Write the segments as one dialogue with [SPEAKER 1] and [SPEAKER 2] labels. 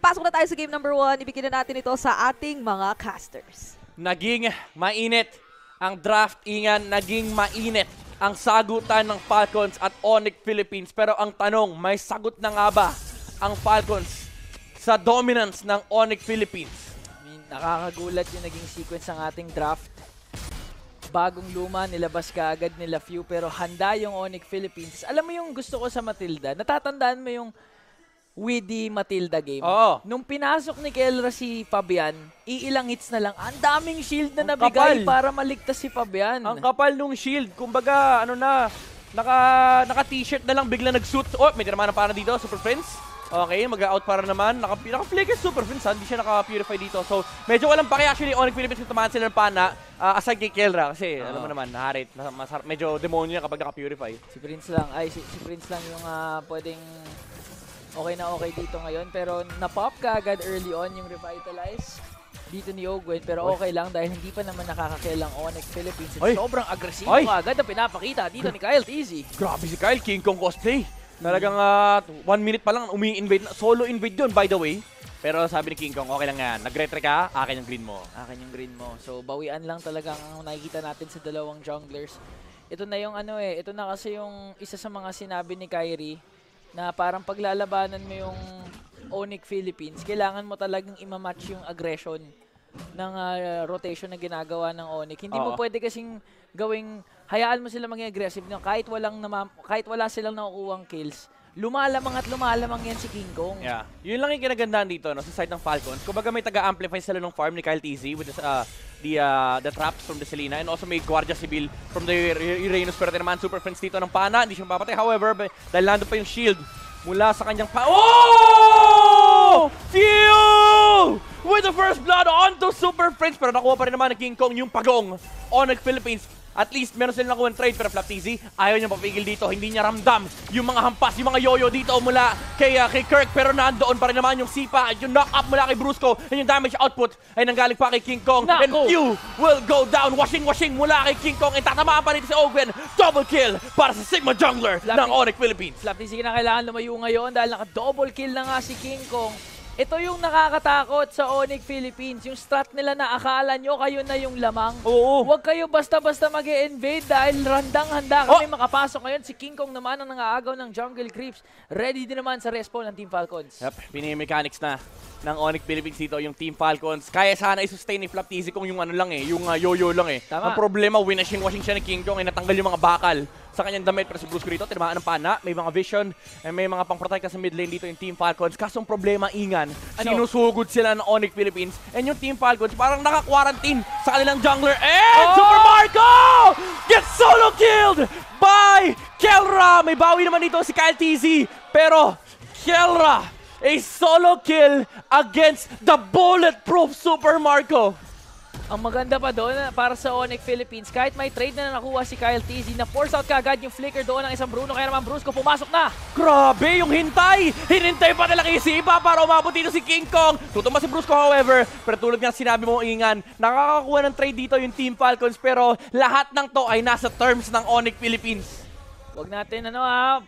[SPEAKER 1] pasok na tayo sa game number 1. Ibigin na natin ito sa ating mga casters.
[SPEAKER 2] Naging mainit ang draft, Ingan. Naging mainit ang sagutan ng Falcons at Onyx Philippines. Pero ang tanong, may sagot na nga ba ang Falcons sa dominance ng Onyx Philippines?
[SPEAKER 3] I mean, nakakagulat yung naging sequence ng ating draft. Bagong luma, nilabas ka agad nila few, pero handa yung Onyx Philippines. Alam mo yung gusto ko sa Matilda? Natatandaan mo yung Widi Matilda game?
[SPEAKER 2] Oo.
[SPEAKER 3] Nung pinasok ni Kelra si Fabian, iilang hits na lang. Ang daming shield na
[SPEAKER 2] Ang
[SPEAKER 3] nabigay
[SPEAKER 2] kapal.
[SPEAKER 3] para maligtas si Fabian.
[SPEAKER 2] Ang kapal nung shield. Kumbaga, ano na, naka-t-shirt na lang, bigla nag-suit. Oh, may tinamaan na para dito, Super Friends. Okay, mag-out para naman. Naka-flick Super Friends, hindi siya naka-purify dito. So, medyo walang paki actually, Onyx Philippines kung tamaan sila ng pana. Aside kay Kelra, kasi alam mo naman, naharit. Medyo demonyo niya kapag naka-purify.
[SPEAKER 3] Si Prince lang, si Prince lang yung pwedeng okay na okay dito ngayon. Pero na-pop ka agad early on yung Revitalize dito ni Ogwen. Pero okay lang dahil hindi pa naman nakakakill ang Onyx Philippines. Sobrang agresibo agad na pinapakita dito ni Kyle TZ.
[SPEAKER 2] Grabe si Kyle, King Kong cosplay. Talagang 1 minute pa lang, umi-invade na. Solo invade yun, by the way. Pero sabi ni King Kong, okay lang yan. Nag-retre ka, akin yung green mo.
[SPEAKER 3] Akin yung green mo. So, bawian lang talagang ang nakikita natin sa dalawang junglers. Ito na yung ito na kasi yung isa sa mga sinabi ni Kyrie na parang paglalabanan mo yung Onyx Philippines, kailangan mo talagang ima-match yung aggression ng rotation na ginagawa ng Onyx. Hindi mo pwede kasing gawing, hayaan mo sila maging aggressive. No? Kahit wala silang nakukuhang kills, lumalamang at lumalamang yan si King Kong.
[SPEAKER 2] Yeah. Yun lang yung kinagandaan dito no, sa side ng Falcons. Kumbaga may taga-amplify sila ng farm ni Kyle TZ with the traps from the Selena and also may Guardia Civil from the Uranus. Pero naman Super Friends dito ng pana, hindi siya mapapatay. However, dahil nandun pa yung shield mula sa kanyang Few! With the first blood onto Super Friends. Pero nakuha pa rin naman ng King Kong yung pagong Onyx Philippines. At least meron silang nakuha ng trade, pero Flap TZ ayaw niya papigil dito. Hindi niya ramdam yung mga hampas, yung mga yoyo dito mula kay Kirk. Pero nandoon pa rin naman yung sipa at yung knock-up mula kay Brusco. And yung damage output ay nanggaling pa kay King Kong. And Few will go down. Washing mula kay King Kong. And tatamaan pa rin si Ogwen. Double kill para sa Sigma Jungler ng Onyx Philippines.
[SPEAKER 3] Flap TZ na kailangan lumayo ngayon dahil naka-double kill na nga si King Kong. Ito yung nakakatakot sa Onyx Philippines. Yung strat nila na akala nyo kayo na yung lamang.
[SPEAKER 2] Oo.
[SPEAKER 3] Huwag kayo basta-basta mag-e-invade dahil randang-handa kami makapasok ngayon. Si King Kong naman ang nangaagaw ng jungle creeps. Ready din naman sa respawn ng Team Falcons.
[SPEAKER 2] Yep, pinimechanics na ng Onyx Philippines dito yung Team Falcons. Kaya sana i-sustain ni Flap TZ kung yung yung yoyo lang eh.
[SPEAKER 3] Tama.
[SPEAKER 2] Ang problema, washing siya ni King Kong ay natanggal yung mga bakal sa kanyang damit. Pero si Brusco dito, tinamaan ng pana, may mga vision, may mga pang-protect sa mid lane dito yung Team Falcons. Kasong problema, Ingan, sinusugod sila ng Onyx Philippines. And yung Team Falcons, parang naka-quarantine sa kanilang jungler. And Super Marco gets solo killed by Kelra. May bawi naman dito si Kyle TZ. Pero Kelra, a solo kill against the bulletproof Super Marco.
[SPEAKER 3] Ang maganda pa doon para sa Onyx Philippines, kahit may trade na nakuha si Kyle TZ, na-force out kaagad yung flicker doon ng isang Bruno, kaya naman Brusco pumasok na.
[SPEAKER 2] Grabe yung hintay! Hinintay pa nila kay Sipa para umabot dito si King Kong. Tutumba si Brusco however, pero tulad nga sinabi mo Ingan, nakakakuha ng trade dito yung Team Falcons pero lahat ng to ay nasa terms ng Onyx Philippines.
[SPEAKER 3] Huwag natin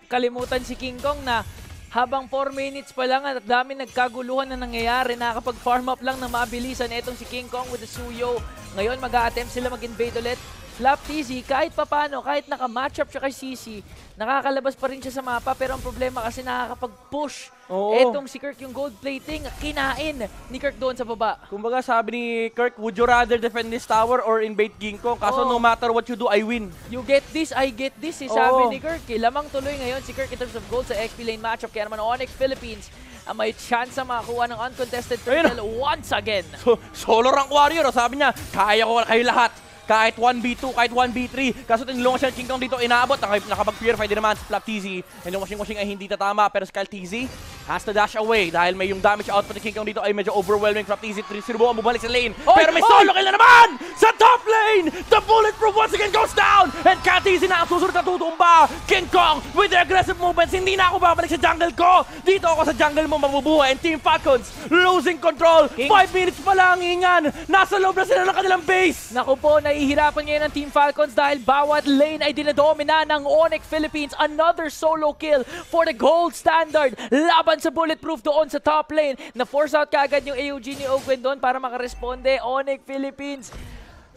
[SPEAKER 3] kalimutan si King Kong na habang 4 minutes pa lang at dami nagkaguluhan na nangyayari, nakakapag-farm up lang na mabilisan itong si King Kong with the Suyo. Ngayon mag-a-attempt sila mag-invade ulit. Flap TZ, kahit papano, kahit naka-matchup siya kay CC, nakakalabas pa rin siya sa mapa pero ang problema kasi nakakapag-push. Etong si Kirk yung gold plating, kinain ni Kirk doon sa baba.
[SPEAKER 2] Kumbaga sabi ni Kirk, would you rather defend this tower or invade King Kong? Kaso no matter what you do, I win.
[SPEAKER 3] You get this, I get this, sabi ni Kirk. Lamang tuloy ngayon si Kirk in terms of gold sa XP lane matchup. Kaya naman Onyx Philippines may chance na makakuha ng uncontested turtle once again.
[SPEAKER 2] Solo rank warrior, sabi niya, kaya ko kayo lahat. Kahit 1v2, kahit 1v3. Kaso tinulungan siya ng King Kong dito, inaabot. Nakapag-purify din naman sa Flap TZ. And yung washing ay hindi tatama. Pero si Kyle TZ has to dash away. Dahil may yung damage output ng King Kong dito ay medyo overwhelming. Flap TZ, sinubukan bumalik sa lane. Pero may solo kill na naman! Sa top lane! The bulletproof once again goes down! And Kyle TZ na ang susunod na tutumba. King Kong with the aggressive movements. Hindi na ako babalik sa jungle ko. Dito ako sa jungle mo mabubuhay. And Team Falcons losing control. 5 minutes pa lang, Ingan. Nasa loob na sila ng kanilang base.
[SPEAKER 3] Naku po, pinahihirapan ngayon ng Team Falcons dahil bawat lane ay dinadomina ng Onyx Philippines. Another solo kill for the gold standard. Laban sa Bulletproof doon sa top lane. Na-force out kaagad yung AUG ni Ogwen doon para makaresponde. Onyx Philippines,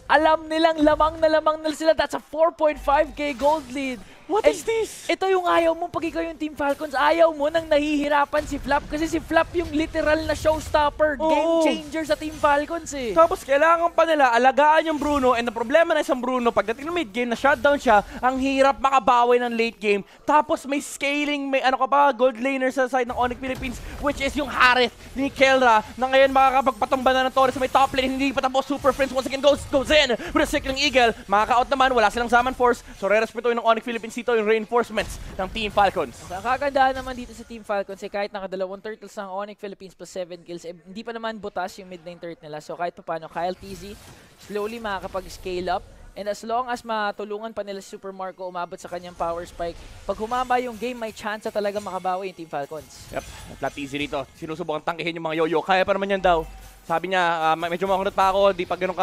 [SPEAKER 3] alam nilang lamang na sila. That's a 4.5k gold lead.
[SPEAKER 2] What is this?
[SPEAKER 3] Ito yung ayaw mo pag ikaw yung Team Falcons. Ayaw mo nang nahihirapan si Flap kasi si Flap yung literal na showstopper, game changer sa Team Falcons eh.
[SPEAKER 2] Tapos kailangan pa nila alagaan yung Bruno, and the problema na isang Bruno, pagdating ng mid game na shutdown siya, ang hirap makabawi ng late game. Tapos may scaling, may ano ka pa, gold laner sa side ng Onyx Philippines, which is yung Harith ni Kelra, na ngayon makakapagpatumba na ng Torres sa may top lane, hindi pa tapos. Super Friends once again goes in with a cycling Eagle. Makaka-out naman, wala silang Zaman Force, so re-respetuin ng Onyx Philippines dito yung reinforcements ng Team Falcons.
[SPEAKER 3] Ang kagandahan naman dito sa Team Falcons eh, kahit nakadalawang turtles ng Onyx Philippines plus 7 kills, eh, hindi pa naman butas yung mid lane turret nila. So kahit pa paano, Kyle TZ slowly makakapag-scale up. And as long as matulungan pa nila si Super Marco umabot sa kanyang power spike, pag humaba yung game, may chance na talaga makabawi yung Team Falcons.
[SPEAKER 2] Yep, flat easy rito. Sinusubukan tangkihin yung mga yoyo. Kaya pa naman yan daw. Sabi niya, medyo makunot pa ako, di pa ganun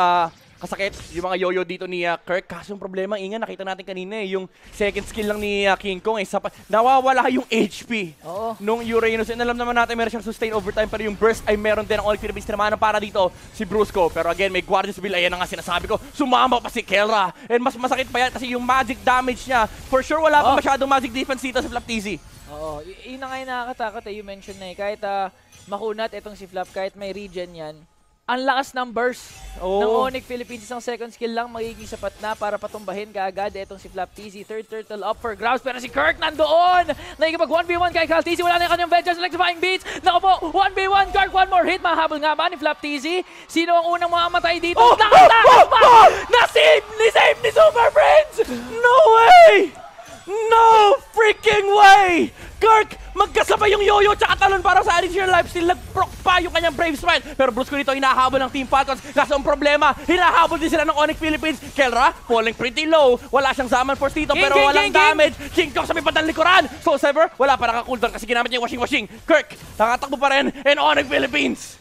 [SPEAKER 2] kasakit yung mga yoyo dito ni Kirk. Kaso yung problema, Inga, nakita natin kanina yung second skill lang ni King Kong. Nawawala yung HP nung Uranus. And alam naman natin, meron siyang sustain overtime, pero yung burst ay meron din ang Onyx Philippines. Tinamaan para dito si Brusco. Pero again, may Guardians Bill. Ayan na nga sinasabi ko. Sumama pa si Kelra. And mas masakit pa yan kasi yung magic damage niya. For sure, wala pa masyadong magic defense dito sa Flap TZ.
[SPEAKER 3] Oo, yun na nga yung nakakatakot eh. You mentioned na eh. Kahit makunat itong si Flap, kahit may regen yan, ang lakas ng burst ng Onyx Philippines. Isang second skill lang magiging sapat na para patumbahin kaagad itong si Flap TZ. Third turtle up for grabs, pero si Kirk nandoon! Nakikipag 1v1 kay Kyle TZ. Wala na yung kanyang vengeance. Electrifying beats. Naku po, 1v1. Kirk, one more hit. Mahabol nga ba ni Flap TZ? Sino ang unang mamamatay dito? Nakatakas pa! Na-save ni Super Friends!
[SPEAKER 2] No way! No freaking way! Kirk, magkasabay yung yoyo tsaka talon para sa additional life steal. Nag-proc pa yung kanyang Brave Smile. Pero Brusco dito hinahabol ng Team Falcons. Kaso ang problema, hinahabol din sila ng Onyx Philippines. Kelra, falling pretty low. Wala siyang Zaman Force dito pero walang damage. King Kong sa may bandang likuran. So Sever, wala pa naka-cooldown kasi ginamit niya yung washing. Kirk, nakatakbo pa rin. And Onyx Philippines.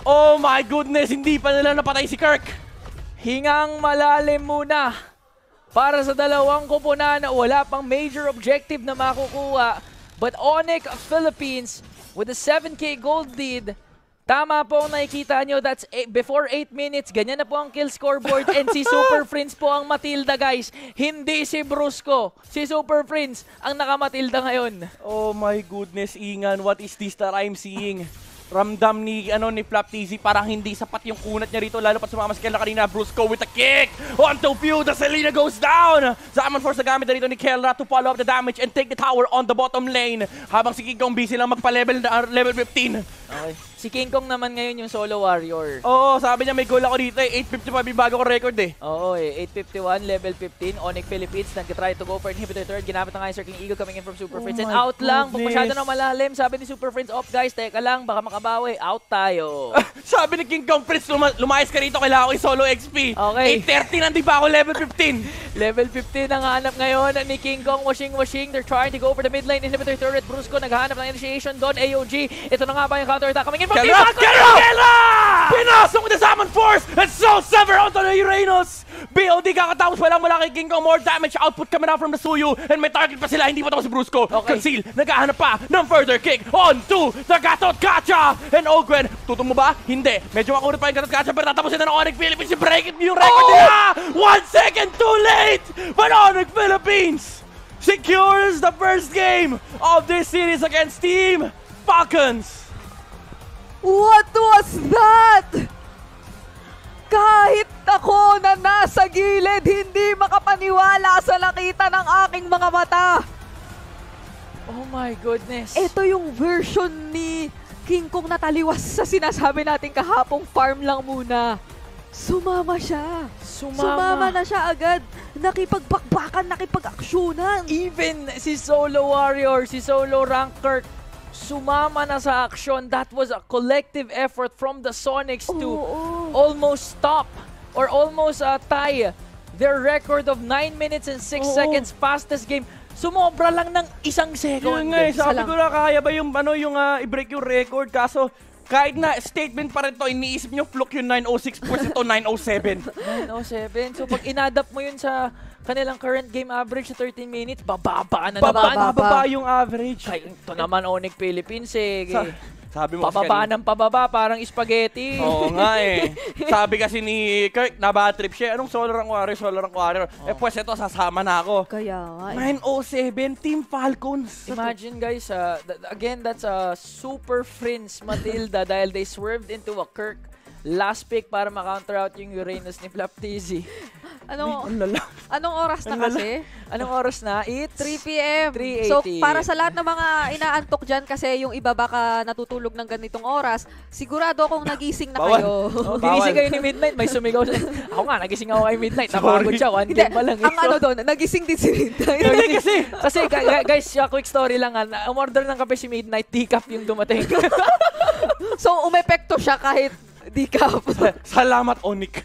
[SPEAKER 2] Oh my goodness, hindi pa nila napatay si Kirk.
[SPEAKER 3] Hingang malalim muna para sa dalawang koponan na wala pang major objective na makukuha. But Onyx Philippines with a 7k gold lead. Tama po ang nakikita nyo, that's before 8 minutes. Ganyan na po ang kill scoreboard and si Super Prince po ang Matilda, guys. Hindi si Brusco. Si Super Prince ang nakamatilda ngayon.
[SPEAKER 2] Oh my goodness, Ingan, what is this that I'm seeing? Ramdam ni Flap TZ, parang hindi sapat yung kunat niya rito, lalo pat sumama si Kelra kanina. Brusco with a kick onto Pew, the Selena goes down. Zaman Force na gamit na rito ni Kelra to follow up the damage and take the tower on the bottom lane. Habang si King Kong busy lang magpa-level level 15.
[SPEAKER 3] Okay. Si King Kong naman ngayon yung solo warrior.
[SPEAKER 2] Oo, sabi niya may goal ako dito eh. 855 yung bago ko record eh.
[SPEAKER 3] Oo eh, 851, level 15. Onyx Philippines nag-try to go for inhibitor third. Ginamit na nga yung Circling Eagle coming in from Super Friends. And out lang, pag masyado na malalim. Sabi ni Super Friends, off guys, teka lang, baka makabawi. Out tayo.
[SPEAKER 2] Sabi ni King Kong Prince, lumayas ka rito, kailangan ko yung solo XP.
[SPEAKER 3] Okay.
[SPEAKER 2] 830 nandi pa ako level 15.
[SPEAKER 3] Level 15 ang hanap ngayon ni King Kong. Washing. They're trying to go for the mid lane. Inhibitor turret. Brusco naghahanap ng initiation doon. AOG. Ito na nga ba yung counter attack coming in from Team Falcons?
[SPEAKER 2] Pinasok with the Zaman Force and so Sever onto the Uranus. BOD kakatapos pa lang mula kay King Kong. More damage output coming out from the Suyu. And may target pa sila. Hindi pa tapos si Brusco.
[SPEAKER 3] Okay.
[SPEAKER 2] Conceal. Naghahanap pa ng further kick onto the Gatot Kacha. And Ogwen. Tutong mo ba? Hindi. Medyo makunit pa yung Gatot Kacha. Pero tatapusin na ng Onyx Philippines. I-break it yung record nila. 1 second too late. But Onyx Philippines secures the first game of this series against Team Falcons.
[SPEAKER 1] What was that? Kahit ako na nasa gilid, hindi makapaniwala sa nakita ng aking mga mata.
[SPEAKER 3] Oh my goodness.
[SPEAKER 1] Ito yung version ni King Kong na taliwas sa sinasabi natin kahapong farm lang muna. Sumama siya. Sumama na siya agad. Nakipagbakbakan, nakipag-aksyonan.
[SPEAKER 3] Even si Solo Warrior, si Solo Rankert, sumama na sa action. That was a collective effort from the Sonics to almost stop or almost tie their record of 9 minutes and 6 seconds, fastest game. Sumobra lang ng 1 second.
[SPEAKER 2] Yun nga, sabi ko na kaya ba yung, i-break yung record, kaso kahit na statement pa rin to, iniisip nyo fluke yung 906 plus ito 907.
[SPEAKER 3] 907. So pag inadapt mo yun sa kanilang current game average sa 13 minutes, bababa na
[SPEAKER 1] Bababa.
[SPEAKER 3] naman.
[SPEAKER 2] Bababa yung average.
[SPEAKER 3] Kaya ito naman Onyx Philippines eh.
[SPEAKER 2] Sabi mo
[SPEAKER 3] Pababa ng pababa, parang spaghetti.
[SPEAKER 2] Oo nga eh. Sabi kasi ni Kirk, nabatrip siya. Anong Solar Rank Warrior, Solar Rank Warrior? Eh pues ito, sasama na ako.
[SPEAKER 1] Kaya nga. eh.
[SPEAKER 2] 907, Team Falcons.
[SPEAKER 3] Imagine guys, again, that's a super Prince Matilda dahil they swerved into a Kirk last pick para ma-counter out yung Uranus ni Flaptizi.
[SPEAKER 1] Anong oras na kasi?
[SPEAKER 3] Anong oras na?
[SPEAKER 1] 3 p.m.
[SPEAKER 3] 3:80.
[SPEAKER 1] So, para sa lahat ng mga inaantok dyan kasi yung iba baka natutulog ng ganitong oras, sigurado akong nagising na
[SPEAKER 2] Bawal.
[SPEAKER 1] kayo.
[SPEAKER 3] Ginising kayo ni Midnight, may sumigaw. Ako nga, nagising ako kay Midnight. Napagod siya, one game pa lang.
[SPEAKER 1] Ang ano doon, nagising din si Midnight.
[SPEAKER 3] Kasi guys, quick story lang. Umorder ng kape si Midnight, teacup yung dumating.
[SPEAKER 1] So, umepekto siya kahit decaf.
[SPEAKER 2] Salamat, Onyx.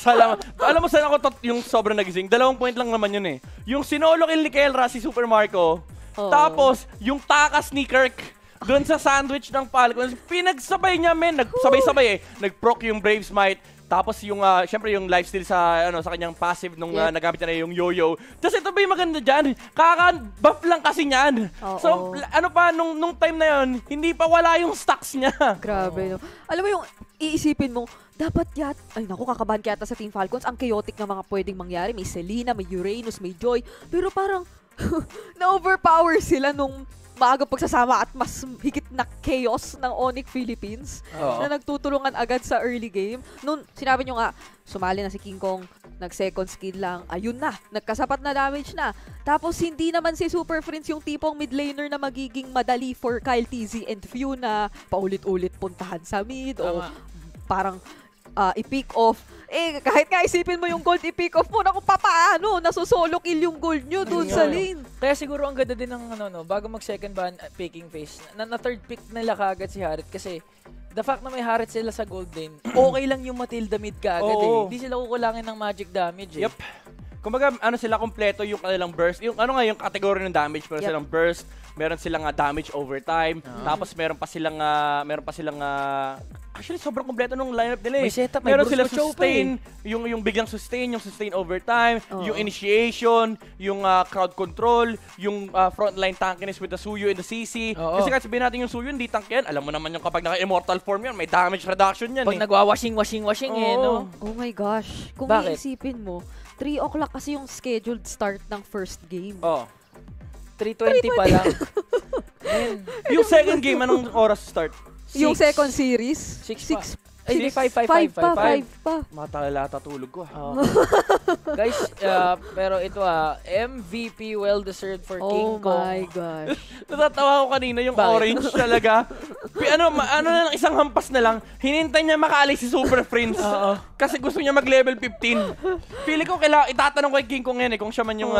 [SPEAKER 2] Salamat. Alam mo saan ako yung sobrang nagising? 2 point lang naman yun eh. Yung sinolo kill ni Kelra, si Super Marco.
[SPEAKER 1] Oo.
[SPEAKER 2] Tapos, yung takas ni Kirk doon sa sandwich ng Falcons, pinagsabay niya, men. Nagsabay-sabay eh. Nag-proc yung Brave Smite. Tapos yung, syempre yung lifesteal sa kanyang passive nung nagamit na yung yo-yo. Tapos ito ba yung maganda dyan? Kaka-buff lang kasi niyan.
[SPEAKER 1] Oo.
[SPEAKER 2] So, ano pa, nung time na yon hindi pa wala yung stocks niya.
[SPEAKER 1] Grabe, no? Alam mo yung iisipin mo, dapat ay naku, kakabahan kaya ata sa Team Falcons. Ang chaotic na mga pwedeng mangyari. May Selena, may Uranus, may Joy. Pero parang, na-overpower sila nung maagang pagsasama at mas higit na chaos ng Onyx Philippines na nagtutulungan agad sa early game. Noon, sinabi nyo nga, sumali na si King Kong, nag-second skill lang, ayun na, nagkasapat na damage na. Tapos hindi naman si Super Prince yung tipong mid laner na magiging madali for Kyle TZ and Few na paulit-ulit puntahan sa mid o parang i-pick off. Eh, kahit nga isipin mo yung gold, i-pick off mo, naku, papaano? Nasusolo kill yung gold nyo doon sa lane.
[SPEAKER 3] Kaya siguro ang ganda din ng bago mag-second ban picking phase, na third pick nila kaagad si Harit kasi the fact na may Harit sila sa gold lane, okay lang yung Matilda mid kaagad eh. Hindi sila kukulangin ng magic damage eh.
[SPEAKER 2] Yep. Kumbaga, sila kompleto yung kanilang burst. Yung yung category ng damage, meron silang burst, meron silang damage over time, tapos meron pa silang actually sobrang kompleto nung lineup nila eh.
[SPEAKER 3] May setup,
[SPEAKER 2] meron
[SPEAKER 3] may
[SPEAKER 2] sila
[SPEAKER 3] Bruce
[SPEAKER 2] sustain, yung biglang sustain, yung sustain over time, yung initiation, yung crowd control, yung frontline tankiness with the Suyo and the CC. Kasi kahit sabihin natin yung Suyo, hindi tank yan. Alam mo naman yung kapag naka-immortal form yan, may damage reduction yan
[SPEAKER 3] Pag nagwa-washing eh, no?
[SPEAKER 1] Oh my gosh. Kung
[SPEAKER 3] Bakit?
[SPEAKER 1] iisipin mo, 3 o'clock kasi yung scheduled start ng first game.
[SPEAKER 3] 3:20 pa lang.
[SPEAKER 2] Yung second game, anong oras start?
[SPEAKER 1] Yung second series,
[SPEAKER 3] 6
[SPEAKER 1] 5 pa.
[SPEAKER 2] Matalata tulog ko.
[SPEAKER 3] Guys, pero ito MVP well-deserved for King Kong.
[SPEAKER 1] Oh my gosh.
[SPEAKER 2] Natatawa ko kanina yung orange talaga. Ano na lang, isang hampas na lang, hinintay niya makaalis si Super Prince. Kasi gusto niya mag-level 15. Feeling ko itatanong ko kay King Kong yan eh, kung siya man yung,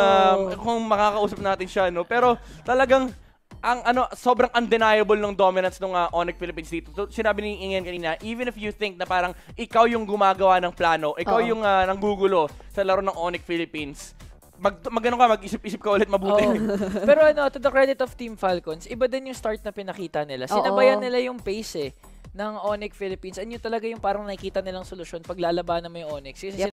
[SPEAKER 2] kung makakausap natin siya, no? Pero talagang, sobrang undeniable ng dominance ng Onyx Philippines dito. Sinabi ni Ingen kanina, even if you think na parang ikaw yung gumagawa ng plano, ikaw yung nanggugulo sa laro ng Onyx Philippines, mag-isip-isip ka ulit mabuti.
[SPEAKER 3] Pero to the credit of Team Falcons, iba din yung start na pinakita nila. Sinabayan nila yung pace ng Onyx Philippines. And yun talaga yung parang nakikita nilang solusyon pag lalabanan mo yung Onyx. Kasi